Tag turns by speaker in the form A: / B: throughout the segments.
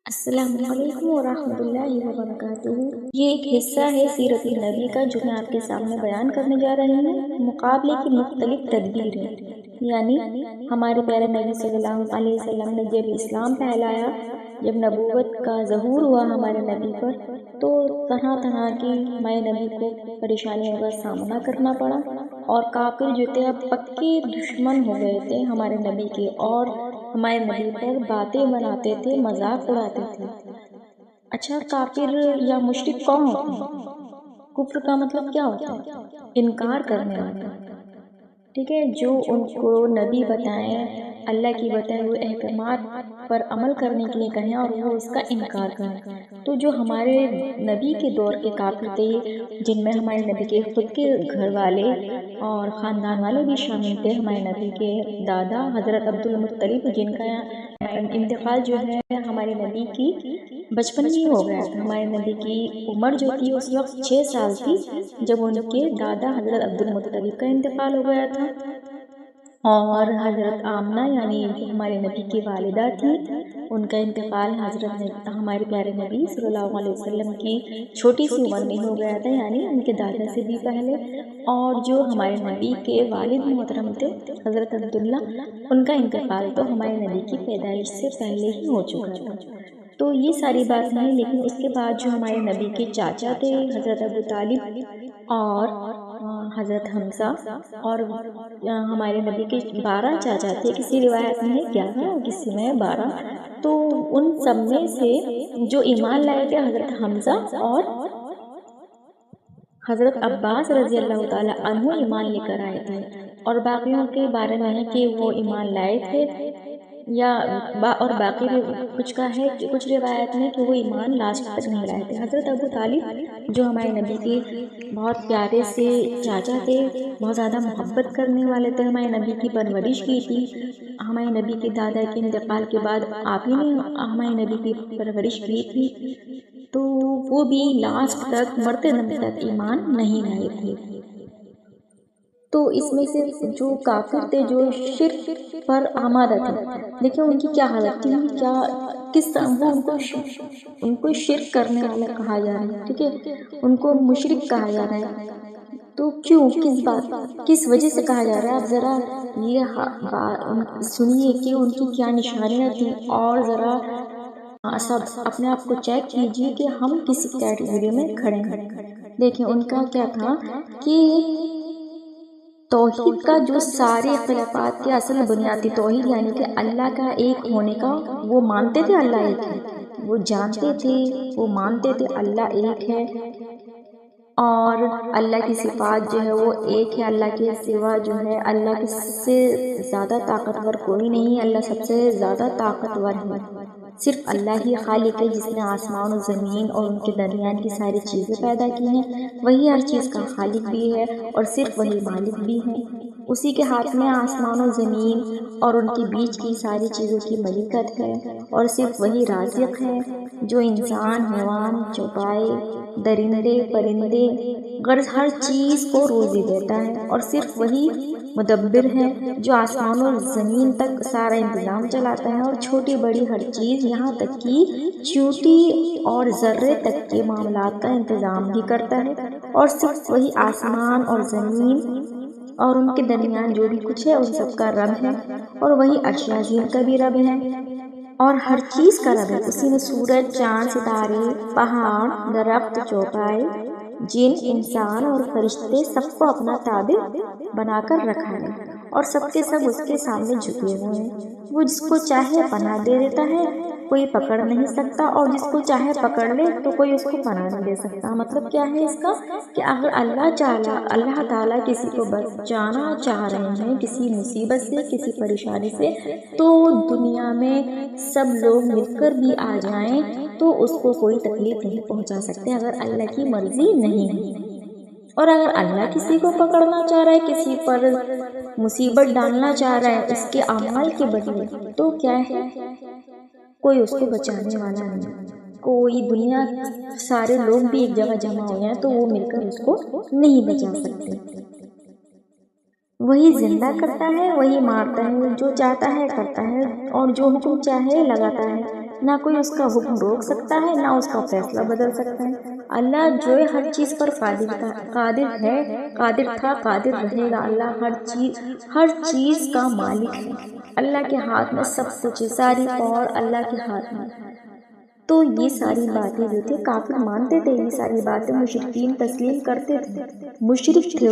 A: السلام علیکم ورحمۃ اللہ وبرکاتہ۔ یہ ایک حصہ ہے سیرت نبی کا جو میں آپ کے سامنے بیان کرنے جا رہی ہوں۔ مقابلے کی مختلف تدبیریں، یعنی ہمارے پیارے نبی صلی اللہ علیہ وسلم نے جب اسلام پھیلایا، جب نبوت کا ظہور ہوا ہمارے نبی پر، تو طرح طرح کی ہمارے نبی کو پریشانیوں کا سامنا کرنا پڑا، اور کافر جو تھے اب پکے دشمن ہو گئے تھے ہمارے نبی کے، اور ہمارے نبی پر باتیں بناتے تھے، مذاق اڑاتے تھے۔ اچھا، کافر یا مشرک کون ہوتے ہیں؟ کفر کا مطلب کیا ہوتا ہے؟ انکار کرنے والا، ٹھیک ہے، جو ان کو نبی بتائیں، اللہ کی بتائے ہوئے احکامات پر عمل کرنے کے لیے کہیں اور وہ اس کا انکار کریں۔ تو جو ہمارے نبی کے دور کے کافر تھے، جن میں ہمارے نبی کے خود کے گھر والے اور خاندان والے بھی شامل تھے، ہمارے نبی کے دادا حضرت عبدالمطلب، جن کا انتقال جو ہے ہمارے نبی کی بچپن میں ہی ہو گیا تھا۔ ہمارے نبی کی عمر جو تھی اس وقت 6 سال تھی جب ان کے دادا حضرت عبدالمطلب کا انتقال ہو گیا تھا، اور حضرت آمنہ یعنی ہمارے نبی کی والدہ تھی، ان کا انتقال حضرت ہمارے پیارے نبی صلی اللہ علیہ وسلم کی چھوٹی سی عمر میں ہو گیا تھا، یعنی ان کے دادا سے بھی پہلے۔ اور جو ہمارے نبی کے والد محترم تھے حضرت عبداللہ، ان کا انتقال تو ہمارے نبی کی پیدائش سے پہلے ہی ہو چکا تھا۔ تو یہ ساری باتیں ہیں، لیکن اس کے بعد جو ہمارے نبی کے چاچا تھے حضرت ابو طالب اور حضرت حمزہ، اور ہمارے نبی کے 12 چاچا تھے، کسی روایت میں 11 اور کسی میں 12، تو ان سب میں سے جو ایمان لائے تھے حضرت حمزہ اور حضرت عباس رضی اللہ تعالیٰ عنہ ایمان لے کر آئے تھے، اور باقیوں کے بارے میں ہے کہ وہ ایمان لائے تھے یا اور باقی کچھ کا ہے کہ کچھ روایت میں کہ وہ ایمان لاسٹ تک نہیں لائے تھے۔ حضرت ابو طالب جو ہمارے نبی کے بہت پیارے سے چاچا تھے، بہت زیادہ محبت کرنے والے تھے، ہمارے نبی کی پرورش کی تھی، ہمارے نبی کے دادا کے انتقال کے بعد آپ ہی نے ہمارے نبی کی پرورش کی تھی، تو وہ بھی لاسٹ تک مرتے دم تک ایمان نہیں لائے تھے۔ تو اس میں سے جو کافر تھے، جو شرک پر آمادہ تھے، دیکھیں ان کی کیا حالت تھی، کیا کس طرح وہ ان کو شرک کرنے والا کہا جا رہا ہے، ٹھیک ہے، ان کو مشرک کہا جا رہا ہے۔ تو کیوں، کس وجہ سے کہا جا رہا ہے؟ آپ ذرا یہ سنیے کہ ان کی کیا نشانیاں تھیں، اور ذرا سب اپنے آپ کو چیک کیجیے کہ ہم کس کیٹیگری میں کھڑے ہیں۔ دیکھیں ان کا کیا تھا کہ توحید کا جو سارے اختلافات کے اصل بنیادی توحید، یعنی کہ اللہ کا ایک ہونے کا، وہ مانتے تھے اللہ ایک ہے، وہ جانتے تھے، وہ مانتے تھے اللہ ایک ہے، اور اللہ کی صفات جو ہے وہ ایک ہے، اللہ کے سوا جو ہے اللہ سے زیادہ طاقتور کوئی نہیں، اللہ سب سے زیادہ طاقتور ہے، صرف اللہ ہی خالق ہے جس نے آسمان و زمین اور ان کے درمیان کی ساری چیزیں پیدا کی ہیں، وہی ہر چیز کا خالق بھی ہے اور صرف وہی مالک بھی ہے، اسی کے ہاتھ میں آسمان و زمین اور ان کے بیچ کی ساری چیزوں کی ملکت ہے، اور صرف وہی رازق ہے جو انسان، حیوان، چوپائے، درندے، پرندے، غرض ہر چیز کو روزی دیتا ہے، اور صرف وہی مدبر ہے جو آسمان و زمین تک سارا انتظام چلاتا ہے، اور چھوٹی بڑی ہر چیز یہاں تک کہ چیونٹی اور ذرے تک کے معاملات کا انتظام بھی کرتا ہے، اور صرف وہی آسمان اور زمین اور ان کے درمیان جو بھی کچھ ہے ان سب کا رب ہے، اور وہی عرش عظیم کا بھی رب ہے اور ہر چیز کا رب ہے۔ اسی نے سورج، چاند، ستارے، پہاڑ، درخت، چوپائے، جن، انسان اور فرشتے سب کو اپنا تابع بنا کر رکھا ہے، اور سب کے سب اس کے سامنے جھکے ہوئے ہیں۔ وہ جس کو چاہے پناہ دے دیتا ہے، کوئی پکڑ نہیں سکتا، اور جس کو چاہے پکڑ لے تو کوئی اس کو پناہ نہیں دے سکتا۔ مطلب کیا ہے اس کا کہ اگر اللہ تعالیٰ کسی کو بچانا چاہ رہے ہیں کسی مصیبت سے، کسی پریشانی سے، تو دنیا میں سب لوگ مل کر بھی آ جائیں تو اس کو کوئی تکلیف نہیں پہنچا سکتے اگر اللہ کی مرضی نہیں ہے۔ اور اگر اللہ کسی کو پکڑنا چاہ رہا ہے، کسی پر مصیبت ڈالنا چاہ رہا ہے اس کے اعمال کے بدلے، تو کیا ہے، کوئی اس کو بچانے والا نہیں، کوئی دنیا سارے لوگ بھی ایک جگہ جمع ہو جائیں تو وہ مل کر اس کو نہیں بچا سکتے۔ وہی زندہ کرتا ہے، وہی مارتا ہے، جو چاہتا ہے کرتا ہے، اور جو حکم چاہے لگاتا ہے، نہ کوئی اس کا حکم روک سکتا ہے، نہ اس کا فیصلہ بدل سکتا ہے۔ اللہ جو ہر چیز پر قادر تھا، قادر رہے گا۔ اللہ ہر چیز کا مالک ہے۔ اللہ کے ہاتھ میں سب کچھ ہے، ساری پاور اللہ کے ہاتھ میں۔ تو یہ ساری باتیں جو تھے کافر مانتے تھے، یہ ساری باتیں مشرکین تسلیم کرتے تھے۔ مشرک تھے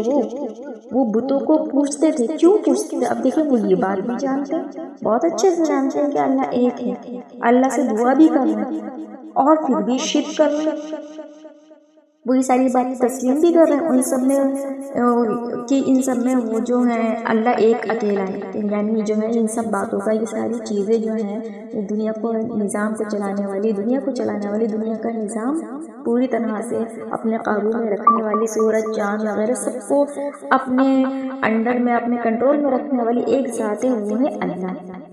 A: وہ بتوں کو پوچھتے تھے۔ کیوں پوچھتے تھے؟ اب دیکھیں وہ یہ بات بھی جانتے ہیں، بہت اچھے سے جانتے ہیں کہ اللہ ایک ہے، اللہ سے دعا بھی کر رہے ہیں اور پھر بھی شرک کر رہے ہیں۔ وہ یہ ساری باتیں تسلیم بھی کر رہے ہیں ان سب میں وہ جو ہیں اللہ ایک اکیلا ہے، یعنی جو ہے ان سب باتوں کا، یہ ساری چیزیں جو ہیں دنیا کو نظام کو چلانے والی، دنیا کا نظام پوری طرح سے اپنے قابو میں رکھنے والی، سورج چاند وغیرہ سب کو اپنے انڈر میں، اپنے کنٹرول میں رکھنے والی ایک ذات ہے، وہ ہے اللہ۔